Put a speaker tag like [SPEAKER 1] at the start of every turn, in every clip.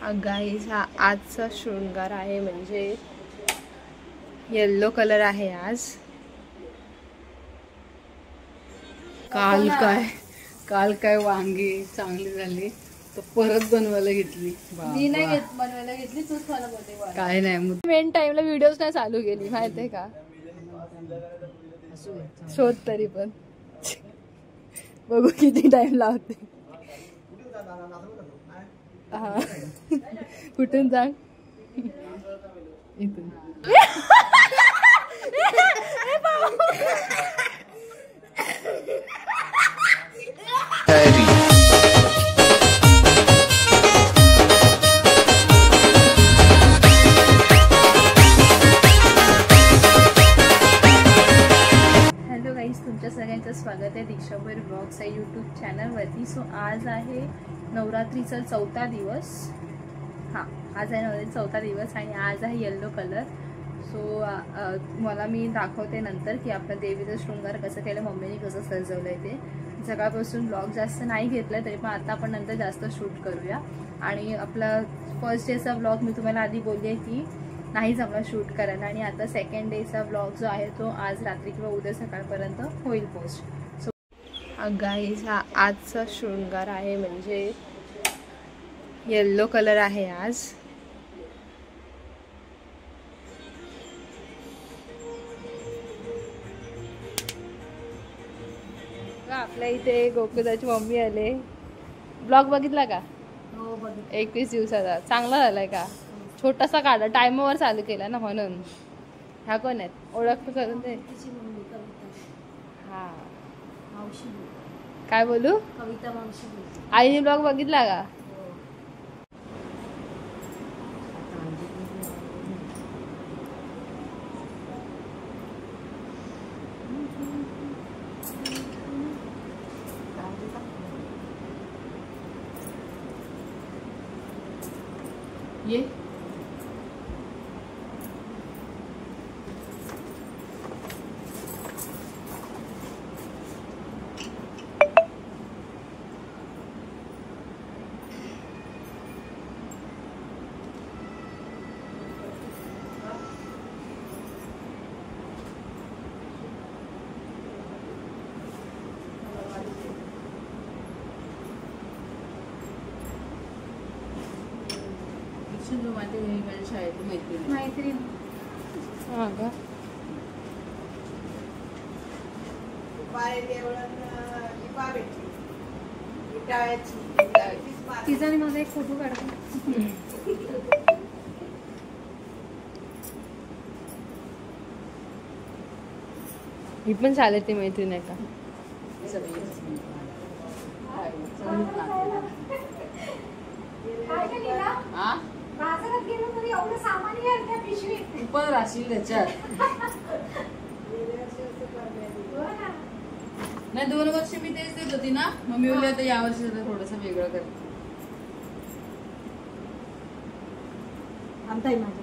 [SPEAKER 1] Guys हा आजचा शृंगार आहे, म्हणजे येल्लो कलर आहे आज।
[SPEAKER 2] काल काय वांगी चांगली झाली तर परत बनवायला घेतली।
[SPEAKER 1] मी नाही बनवायला घेतली, तूच मला बोलते
[SPEAKER 2] काय नाही।
[SPEAKER 1] मेन टाइमला व्हिडिओज नाही चालू केली माहितीये का, शोध तरी पण बघू किती टाइम लावते। हा कुठून सांग, इथून। हॅलो गाईज, तुमच्या सगळ्यांचं स्वागत आहे दीक्षाभर ब्लॉग्स या यूट्यूब चॅनलवरती। सो आज आहे नवरात्रीचा 4था दिवस। हां, आज आहे नवरात्रीचा 4था दिवस आणि आज आहे येल्लो कलर। सो मला मी दाखवते नंतर की आपल्या देवीचा शृंगार कसं केलं, मम्मीने कसं सजवलं आहे ते। सकाळपासून ब्लॉग जास्त नाही घेतला तरी पण आता आपण नंतर जास्त शूट करूया। आणि आपला फर्स्ट डेचा ब्लॉग मी तुम्हाला आधी बोलली आहे की नाही जमला शूट करायला, आणि आता सेकंड डेचा ब्लॉग जो आहे तो आज रात्री किंवा उद्या सकाळपर्यंत होईल पोस्ट। सो गाईज हा आजचा शृंगार आहे, म्हणजे येल्लो कलर आहे आज। आपल्या इथे गोकुळाची मम्मी आले। ब्लॉग बघितला का?
[SPEAKER 2] हो बघितला।
[SPEAKER 1] 21 दिवसाचा चांगला झालाय का? छोटासा काढा, टाइमवर चालू केला ना म्हणून। ह्या कोण आहेत, ओळख करून दे। हा काय बोलू,
[SPEAKER 2] कविता मावशी।
[SPEAKER 1] आईने ब्लॉग बघितला का?
[SPEAKER 2] ये
[SPEAKER 1] मैत्रीण। हा का? तिचा आणि माझा एक फोटो काढतो। ही पण चालते मैत्रीण आहे का?
[SPEAKER 2] बाजारात गेलो तरी एवढं सामान येईल त्या पिशवीत, पण राशील त्याच्यात। नाही 2 वर्ष मी तेच देत होती ना, मग मी बोलले आता या वर्षी थोडस वेगळं कर। आमताई माझी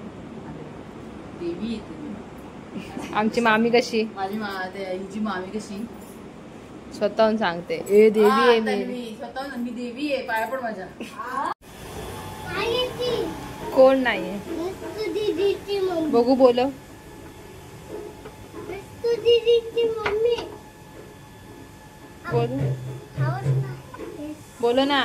[SPEAKER 2] देवी येते।
[SPEAKER 1] आमची मामी कशी?
[SPEAKER 2] माझी हिची मामी कशी
[SPEAKER 1] स्वतःहून सांगते, ए देवी आहे
[SPEAKER 2] मी स्वतःहून, मी देवी आहे, पाया पड माझ्या।
[SPEAKER 1] कोण नाहीये बघू, बोलो। बोलो ना।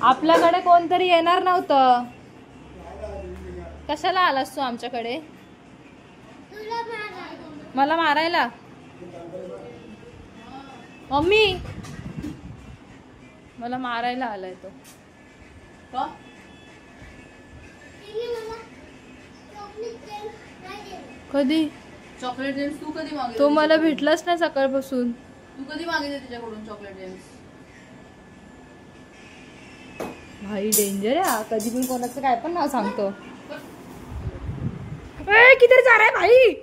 [SPEAKER 1] आपल्याकडे कोणतरी येणार नव्हतं, कशाला आलास तू आमच्याकडे? मला मारायला? मम्मी मला मारायला आलाय तो। कधी
[SPEAKER 2] चॉकलेट जेम्स तू कधी मागितले?
[SPEAKER 1] तो मला भेटलाच नाही सकाळपासून।
[SPEAKER 2] तू कधी मागितले तिच्याकडून चॉकलेट जेम्स?
[SPEAKER 1] भाई डेंजर आहे, कधी पण कोणाचं काय पण नाव सांगतो। किधर जा रहा है भाई?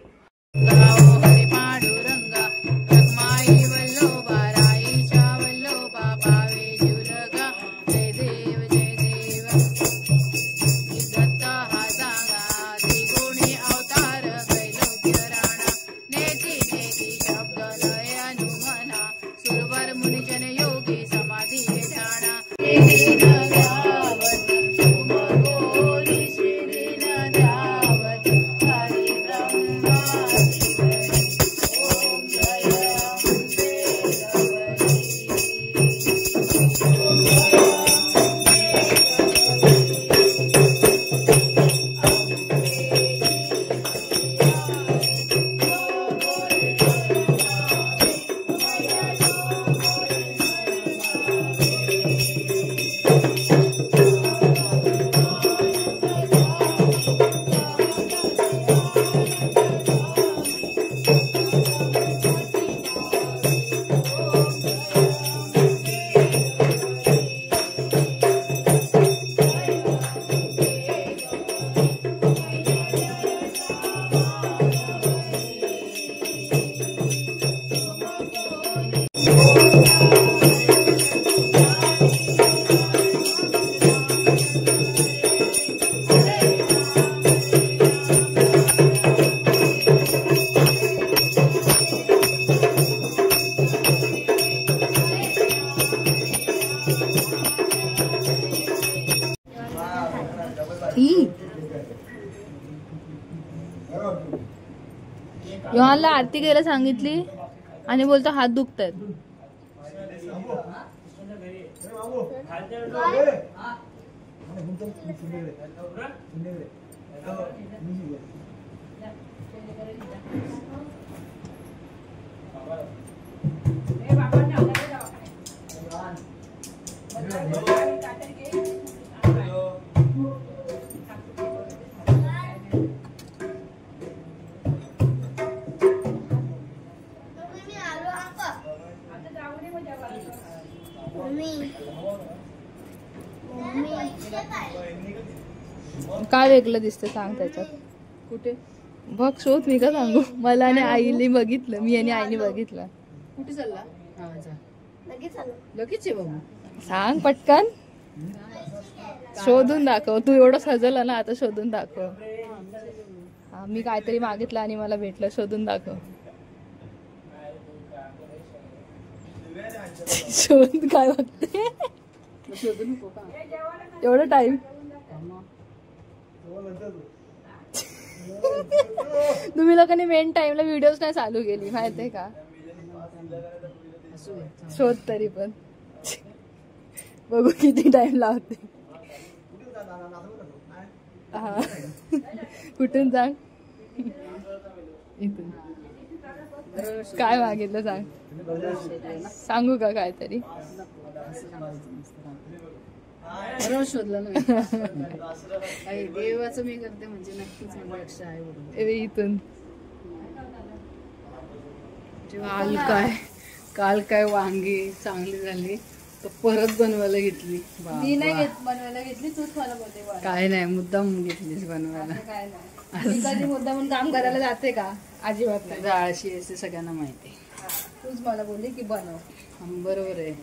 [SPEAKER 1] योहानला आरती घ्यायला सांगितली आणि बोलतो हात दुखतायत. काय वेगळं दिसतं सांग त्याच्यात. कुठे बघ शोध, मी का सांगू. मला आणि आईने बघितलं, मी आणि आईने बघितलं.
[SPEAKER 2] कुठे चालला? लगेच आहे बाबू.
[SPEAKER 1] सांग पटकन, शोधून दाखव. तू एवढं सजवलं ना, आता शोधून दाखव. हा, मी काहीतरी मागितलं आणि मला भेटलं. शोधून दाखव. शोध काय बघते.
[SPEAKER 2] शोधू नको का
[SPEAKER 1] एवढं टाइम. तुम्ही लोकांनी मेन टाइमला व्हिडिओज नाही चालू केली माहितीये का. शोध तरी पण बघू किती टाइम लावते. हा कुठून सांग. इथून काय मागितलं सांग. सांगू का काहीतरी.
[SPEAKER 2] बरोबर शोधलं ना. देवाचं मी करते म्हणजे नक्कीच मला लक्ष आहे. बरोबर
[SPEAKER 1] इथून
[SPEAKER 2] काल काय वांगी चांगली झाली तर परत बनवायला घेतली.
[SPEAKER 1] मी नाही बनवायला घेतली, तूच मला बोलते.
[SPEAKER 2] काय नाही, मुद्दाम घेतलीस बनवायला.
[SPEAKER 1] काय नाही, कधी मुद्दा म्हणून काम करायला जाते का. अजिबात नाही.
[SPEAKER 2] जाळशी असे सगळ्यांना माहिती.
[SPEAKER 1] तूच मला बोलली की बनव.
[SPEAKER 2] बरोबर आहे.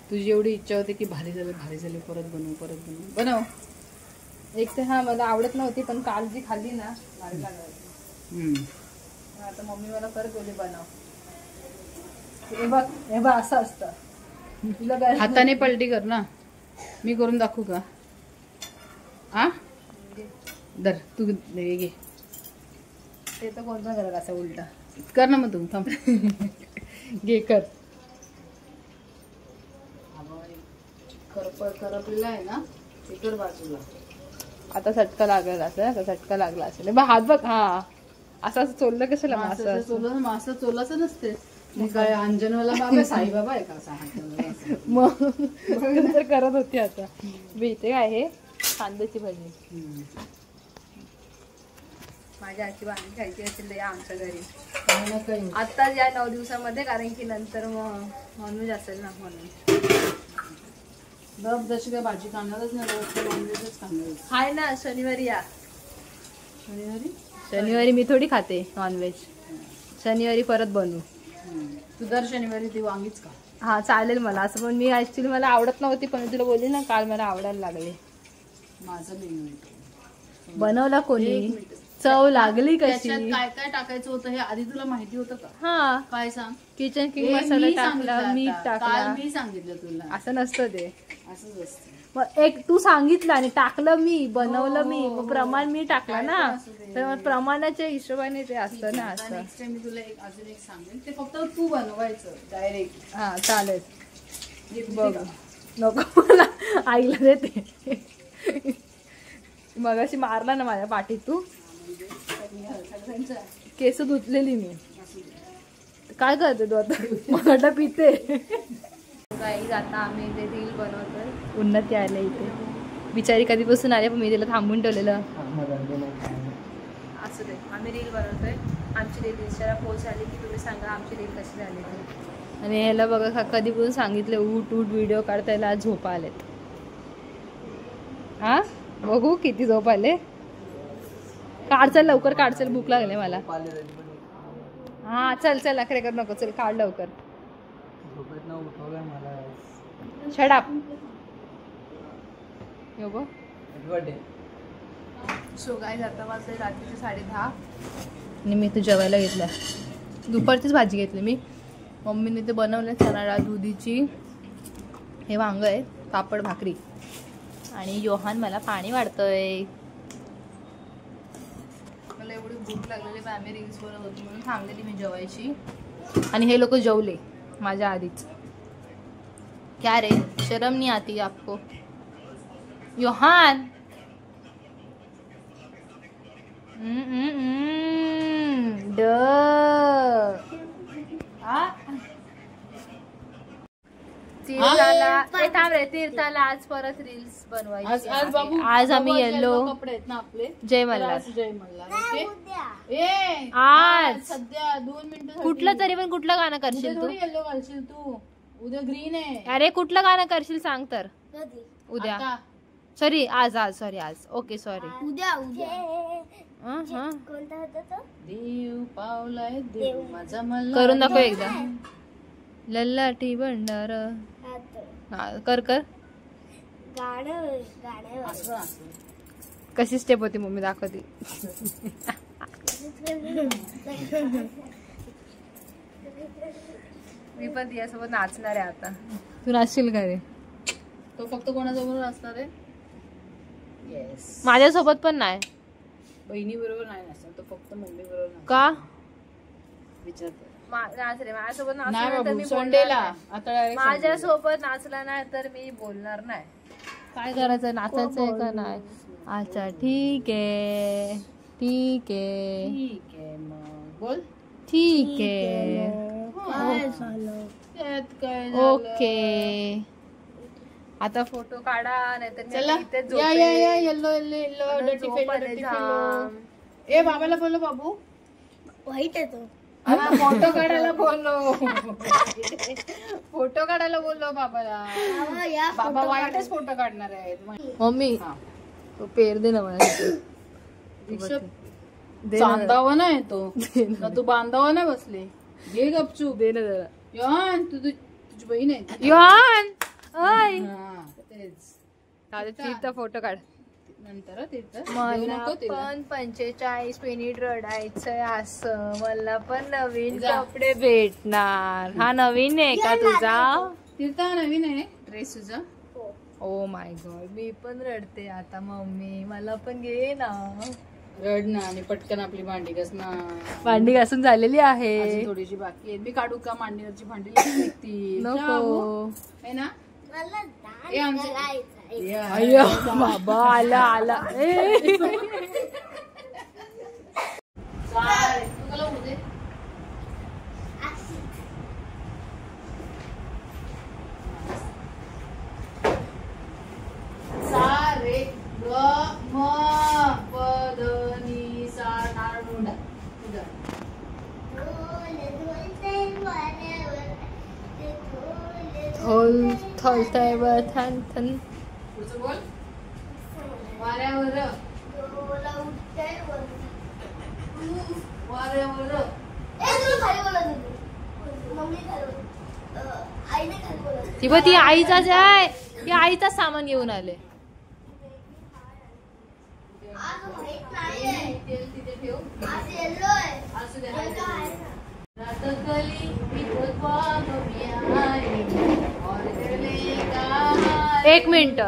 [SPEAKER 2] तुझी एवढी इच्छा होती की भारी झाली परत बनव.
[SPEAKER 1] एक तर हा मला आवडत नव्हती, पण काल जी खाल्ली ना भारी लागली. आता मम्मी मला परत बोलली बनव. हे बघ असं असतं. तुला
[SPEAKER 2] हाताने पलटी कर ना, मी करून दाखवू का. आ दर तू घे.
[SPEAKER 1] ते तर कोणता करत असं उलटा
[SPEAKER 2] कर ना. मग तू थांब.
[SPEAKER 1] घे कर.
[SPEAKER 2] करपलेला आहे ना, ते कर बाजूला.
[SPEAKER 1] आता झटका लागला असेल. आता झटका लागला असेल. बघ हात बघ. हा असं चोललं कशाला.
[SPEAKER 2] मासा चोलाचं नसते. मी काय अंजनवाला बाबा साईबाबा आहे का असा हात.
[SPEAKER 1] मग तर करत होती. आता मी इथे काय आहे कांद्याची भाजी. माझ्या आजी भाजी खायची असेल तर या आमच्या घरी आता या 9 दिवसामध्ये, कारण की नंतर मग नॉनव्हेज असेल ना म्हणून.
[SPEAKER 2] जशी काय भाजी खाणारच नाही, नॉनव्हेजच खाणार
[SPEAKER 1] हाय ना. शनिवारी या. शनिवारी मी थोडी खाते नॉनव्हेज. शनिवारी परत बनवू.
[SPEAKER 2] तू दर शनिवारी ती वांगीच का.
[SPEAKER 1] हा चालेल मला असं. पण मी ऍक्च्युली मला आवडत नव्हती, पण तुला बोलली ना काल मला आवडायला लागले.
[SPEAKER 2] माझं मेनू
[SPEAKER 1] बनवला कोणी, चव लागली कशी,
[SPEAKER 2] काय काय टाकायचं होतं हे आधी तुला माहिती होतं का.
[SPEAKER 1] हा
[SPEAKER 2] काय सांग.
[SPEAKER 1] किचन किंग मसाला टाकला, मीठ टाकला.
[SPEAKER 2] मी सांगितलं तुला.
[SPEAKER 1] असं नसतं ते.
[SPEAKER 2] असंच असतं.
[SPEAKER 1] मग एक तू सांगितलं आणि टाकलं मी, बनवलं मी, मग प्रमाण मी टाकला ना. तर मग प्रमाणाच्या हिशोबाने ते असतं ना. असं
[SPEAKER 2] नेक्स्ट टाइम मी तुला अजून एक सांगेन, ते फक्त तू बनवायचं डायरेक्ट.
[SPEAKER 1] हा चालेल. बघ नको मला आईला देते. मगाशी मारला ना माझ्या पाठीत तू. केस धुतलेली मी. काय करते तू आता. मला पिते. काही आता आम्ही इथे रील बनवतोय. उन्नती आले इथे. बिचारी कधीपासून आले, पण मी तिला थांबून ठेवलेलं. असं दे. आम्ही रील बनवतोय. आमची रील इंस्टाला पोस्ट आली की तुम्ही सांगा आमची रील कशी झाली ती. आणि ह्याला बघा कधीपासून सांगितलं उठ व्हिडिओ काढता. याला झोपा आलेत. हा बघू किती झोप आले. काढ लवकर, काढ भूक लागले मला. हा चल अखरे कर नको. चल काढ लवकर. Shut up. सो गाईज आता वाजले रात्रीचे 10:30 आणि मी इथे जेवायला घेतल्या. दुपारचीच भाजी घेतली मी. मम्मीने ते बनवलं चणा डाळ दुधीची. हे वांग आहे, पापड भाकरी. आणि योहान मला पाणी वाढतोय. मला एवढी भूक लागलेली पण आम्ही रील्स बनवत होतो म्हणून थांबलेली मी जेवायची आणि हे लोक जेवले माझ्या आधीच. क्या रे शर्म नहीं आती आपको योहान? तीर्थाला आज परत रील्स बनवायची. आज आम्ही येलो
[SPEAKER 2] कपडे आहेत ना आपले.
[SPEAKER 1] जय मल्हार.
[SPEAKER 2] जय मल्हार.
[SPEAKER 1] आज
[SPEAKER 2] सध्या 2 मिनिटं.
[SPEAKER 1] कुठलं तरी पण कुठलं गाणं करशील तू?
[SPEAKER 2] येलो घालशील तू. उद्या ग्रीन आहे.
[SPEAKER 1] अरे कुठलं गाणं करशील सांग तर. उद्या
[SPEAKER 2] आता.
[SPEAKER 1] सॉरी आज सॉरी आज. ओके सॉरी
[SPEAKER 3] उद्या
[SPEAKER 2] देव पावलाय देव माझा मल्हार.
[SPEAKER 1] करून दाखव एकदा. लल्लाटी भंडार. कर कशी स्टेप होती मम्मी दाखवती. मी पण तिच्यासोबत नाचणार आहे आता. तू नाचशील का रे?
[SPEAKER 2] तो फक्त कोणासोबत असणार आहे? येस.
[SPEAKER 1] माझ्यासोबत पण नाही.
[SPEAKER 2] बहिणी बरोबर नाही नाचणार तो, फक्त मम्मी बरोबर.
[SPEAKER 1] का
[SPEAKER 2] विचारतो.
[SPEAKER 1] नाच रे माझ्यासोबत
[SPEAKER 2] नाही
[SPEAKER 1] नाचला तर
[SPEAKER 2] बाबू
[SPEAKER 1] मी
[SPEAKER 2] संडेला.
[SPEAKER 1] बोलणार
[SPEAKER 2] आता
[SPEAKER 1] नाही.
[SPEAKER 2] direct
[SPEAKER 1] माझ्यासोबत नाचला नाही तर मी बोलणार नाही. काय करायचं नाचायचं आहे का नाही? अच्छा ठीक आहे ठीक आहे
[SPEAKER 2] ठीक आहे मग बोल.
[SPEAKER 1] ठीक आहे
[SPEAKER 2] त्यात काय
[SPEAKER 1] ओके. आता फोटो काढा नाहीतर मी
[SPEAKER 2] चला
[SPEAKER 1] इथेच
[SPEAKER 2] या
[SPEAKER 1] झोपेन.
[SPEAKER 2] या या येल्लो येल्लो येल्लो डटी
[SPEAKER 1] झोप
[SPEAKER 2] फेलो
[SPEAKER 1] आले
[SPEAKER 2] डटी
[SPEAKER 1] जाम.
[SPEAKER 2] फेलो. ए बाबाला बोलो बाबू.
[SPEAKER 3] वाईट आहे तो.
[SPEAKER 2] फोटो काढायला बोललो. फोटो काढायला बोललो बाबाला. बाबा वाईटच फोटो काढणार आहेत.
[SPEAKER 1] मम्मी
[SPEAKER 2] हा.
[SPEAKER 1] तो पेर दे ना मला. दे ना.
[SPEAKER 2] बांधावा नाही तो ना, तू बांधावा नाही बसले. घे गपचूप.
[SPEAKER 1] दे ना जरा.
[SPEAKER 2] यान तुझी बहीण आहे.
[SPEAKER 1] योहान ओय
[SPEAKER 2] हा, तेच.
[SPEAKER 1] तिथं फोटो काढ.
[SPEAKER 2] नंतर तिथं
[SPEAKER 1] मला पण 45 मिनिट रडायचंय असं. मला पण नवीन
[SPEAKER 2] जा.
[SPEAKER 1] कपडे भेटणार. हा नवीन आहे का तुझा?
[SPEAKER 2] तिथं नवीन आहे ड्रेस तुझा.
[SPEAKER 1] ओ माय गॉड मी पण रडते आता. मम्मी मला पण घे ना.
[SPEAKER 2] रड ना आणि पटकन आपली भांडी घास ना.
[SPEAKER 1] भांडी घासून झालेली आहे.
[SPEAKER 2] अजून थोडीशी बाकी आहे. मी काढू का मांडीवरची भांडी लागती?
[SPEAKER 1] नको
[SPEAKER 2] है ना.
[SPEAKER 3] मला
[SPEAKER 2] ए, आमचे-
[SPEAKER 3] करायचं.
[SPEAKER 2] या.
[SPEAKER 1] अय्यो बाबा आला आला. ए.
[SPEAKER 2] चालेल. तू मला होऊ दे. सा रे ग म प ध नि सा नारळुंडा. तुझा.
[SPEAKER 1] थोल थोलतय वर थन थन.
[SPEAKER 2] पुढचं बोल. वाऱ्यावर. वाऱ्यावर.
[SPEAKER 1] ती बघ ती आईचाच आहे. ती आईचाच सामान घेऊन आले.
[SPEAKER 2] तेल तिथे ठेव. असू दे. रातकली विधवा कमी आई, ऑर्डरले का.
[SPEAKER 1] एक मिनिट.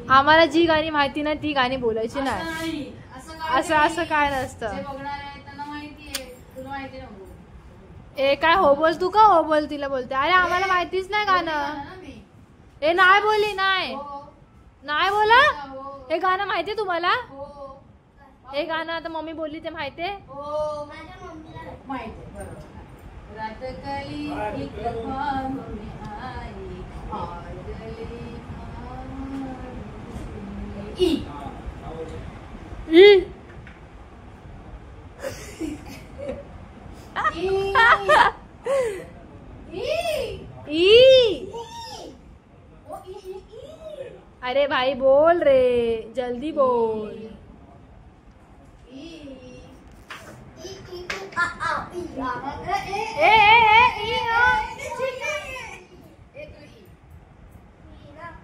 [SPEAKER 1] आम्हाला जी गाणी माहिती नाही ती गाणी बोलायची नाही.
[SPEAKER 2] नाही.
[SPEAKER 1] असं काय नसतं.
[SPEAKER 2] जे बघणार आहे त्यांना माहिती आहे. तुला माहिती नको.
[SPEAKER 1] ए काय हो बोल तू का हो बोल तिला बोलते. अरे आम्हाला माहितीच नाही गाणं. ए नाही बोली नाही नाही बोला. हे गाणं माहितीये तुम्हाला? हे गाणं आता मम्मी बोलली ते माहितीये.
[SPEAKER 2] माहिती बरोबर. रातकली विधवा कमी आई, ऑर्डरले ई.
[SPEAKER 1] अरे भाई बोल रे जल्दी बोल.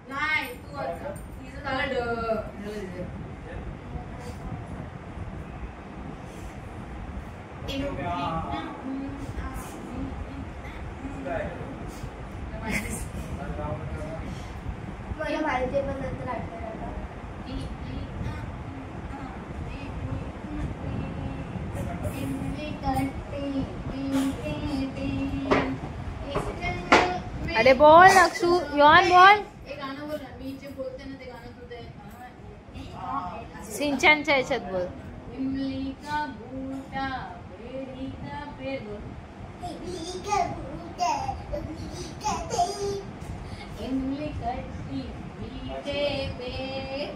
[SPEAKER 2] नाही तू तिचं झालं
[SPEAKER 3] मला माहिती पण नंतर आठवलं.
[SPEAKER 1] अरे बोल नक्षू, योहान बोल.
[SPEAKER 2] एक गाणं बोल ना, मी जे बोलते ना ते गाणं तू ते
[SPEAKER 1] सिंचनच्या याच्यात बोल.
[SPEAKER 2] इमली का बूटा बेरी का पेड़ बोल. इमली कट्टी मीठे पेड़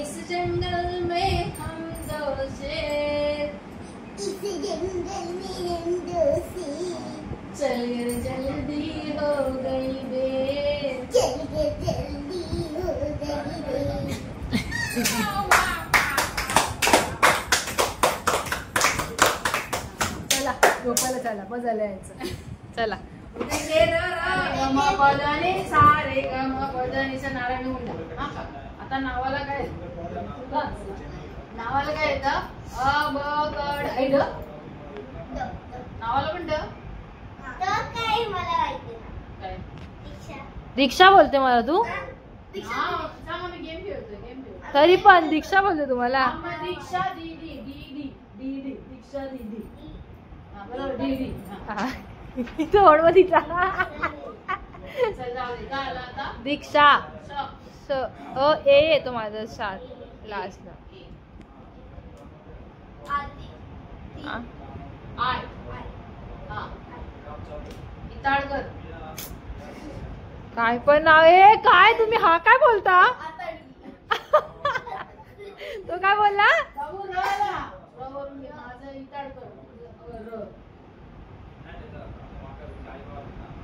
[SPEAKER 2] इस जंगल में हम दो शेर चल जल्दी हो गई बेर.
[SPEAKER 1] चला झोपायला चला, बस झालं यायचं. चला
[SPEAKER 2] गमपदनी सारे गमपदनीचा नारा निघून जा. आता नावाला काय नावाला काय येतं? अ ब कड ऐड नावाला पण काय
[SPEAKER 1] दीक्षा बोलते मला तू.
[SPEAKER 2] गेम खेळतो.
[SPEAKER 1] तरी पण दीक्षा बोलते तुम्हाला.
[SPEAKER 2] दीक्षा दीदी दीदी दीदी दीक्षा दीदी. बरोबर दीदी.
[SPEAKER 1] थोडं दीक्षा स अ ए येतो माझा सात लास्टला.
[SPEAKER 2] इताळकर.
[SPEAKER 1] काय पण नाव आहे काय तुम्ही हा काय बोलता. तो काय बोलला.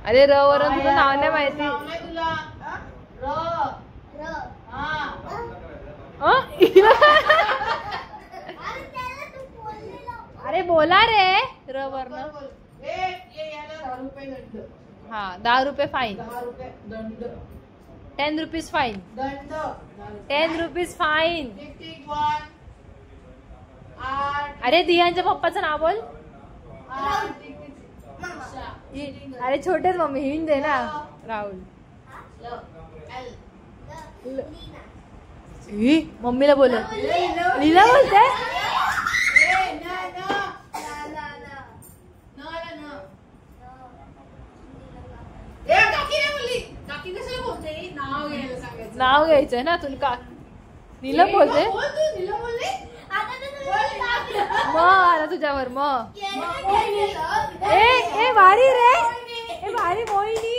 [SPEAKER 1] अरे र वरून तुझं नाव नाही माहिती.
[SPEAKER 2] तुला
[SPEAKER 1] अरे बोला रे र वर्ण. 10 रुपये fine. 10 rupees fine. 10 rupees fine. अरे दियांच्या पप्पाचं नाव बोल. अरे छोटेच मम्मी हिंद दे ना. राहुल. मम्मीला बोल. लीला बोलते. नाव घ्यायचंय ना तुला. नीला बोलते मग आला तुझ्यावर मग. ए भारी रे. ए भारी मोहिनी.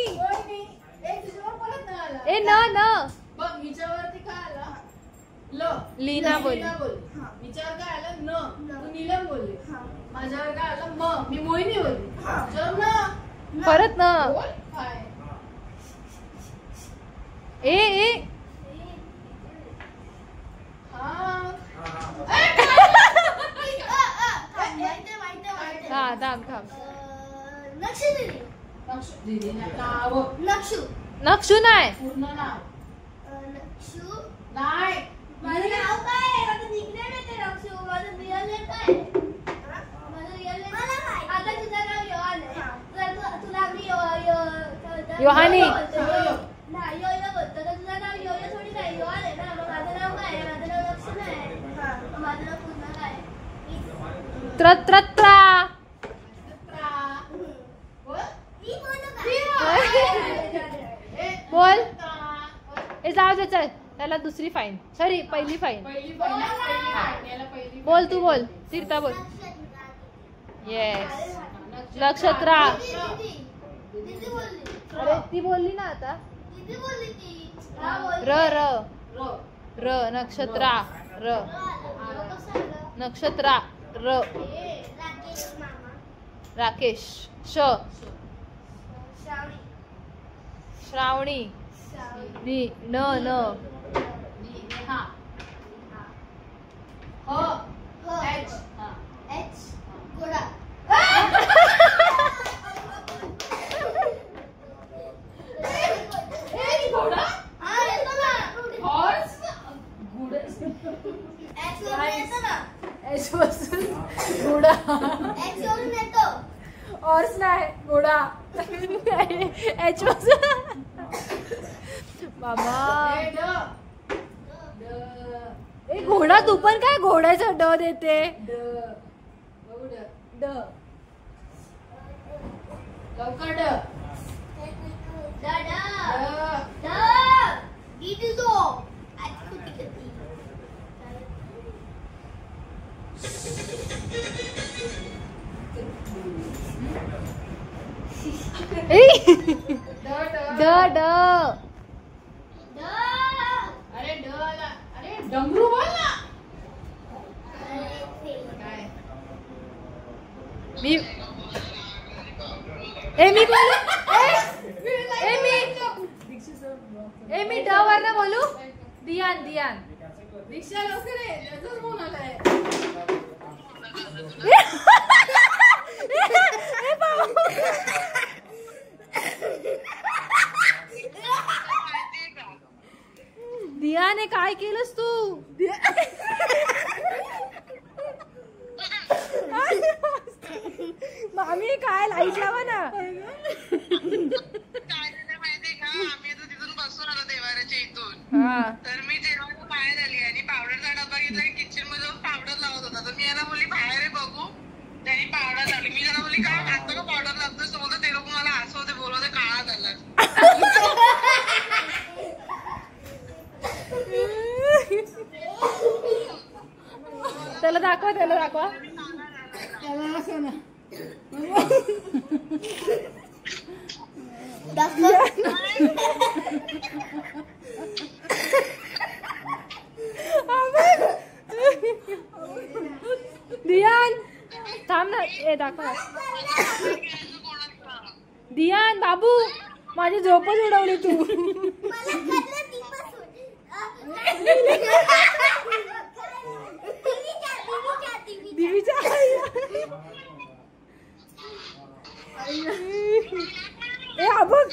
[SPEAKER 1] ए न
[SPEAKER 2] हिच्यावरती काय आला
[SPEAKER 1] लीना बोल.
[SPEAKER 2] हिच्यावर काय आलं न तू नीलम बोलले. माझ्यावर काय आलं म मी मोहिनी बोलली.
[SPEAKER 1] परत न ए ए हा थांब थांब. नक्षू नाही.
[SPEAKER 2] पूर्ण नाव
[SPEAKER 3] नक्षू
[SPEAKER 2] नाही.
[SPEAKER 3] माझं नाव काय आहे. माझं निकनेम आहे ते नक्षू. माझं रिअल नेम काय आहे. माझं रिअल नेम आता तुझं नाव योहान आहे. तुला आम्ही
[SPEAKER 1] योहानी.
[SPEAKER 3] नाही यो यो बोलतो तर तुझं नाव यो यो थोडी नाही योहान आहे ना. मग माझं नाव काय आहे. माझं नाव नक्षू नाही. माझं नाव पूर्ण काय आहे.
[SPEAKER 1] त्रत्रत्रा. बोल. ए जाऊ दे चल. त्याला दुसरी फाईन. सॉरी पहिली फाईन. बोल तू बोल. तीर्था बोल. येस नक्षत्रा. अरे ती बोलली ना आता. र र र नक्षत्रा र नक्षत्रा र राकेश श श्रावणी नी न न घोडा ऑर्स नाही घोडा. एच बाबा ए घोडा तू पण काय घोड्याचा ड देते ड
[SPEAKER 2] लवकर ड
[SPEAKER 1] ड ड
[SPEAKER 2] अरे ड आला अरे डमरू बोल ना काय
[SPEAKER 1] मी बोलू मी ड वरनं बोलू दियान
[SPEAKER 2] दीक्षा लवकर आहे त्याचाच फोन आलाय
[SPEAKER 1] दियाने काय केलंस तू मामी काय लाईट लावा ना
[SPEAKER 4] आम्ही आता तिथून बसून आलो देवाऱ्याच्या इथून
[SPEAKER 1] हा
[SPEAKER 4] तर मी जेव्हा बाहेर आली आणि पावडरचा डब्बा घेतला की किचन मध्ये जाऊन पावडर लावत होता तर मी याला बोलली बाहेर आहे बघू त्यांनी पावडर लावली मी त्याला बोलली का आता का पावडर लावतोय तो बोलतो ते लोक मला असं होते बोलवते काळा झाला
[SPEAKER 1] त्याला दाखवा
[SPEAKER 2] त्याला असं ना
[SPEAKER 1] दियान थांब ना ए दाखवा दियान बाबू माझी झोपच उडवली तू दिवीच्या ए अबक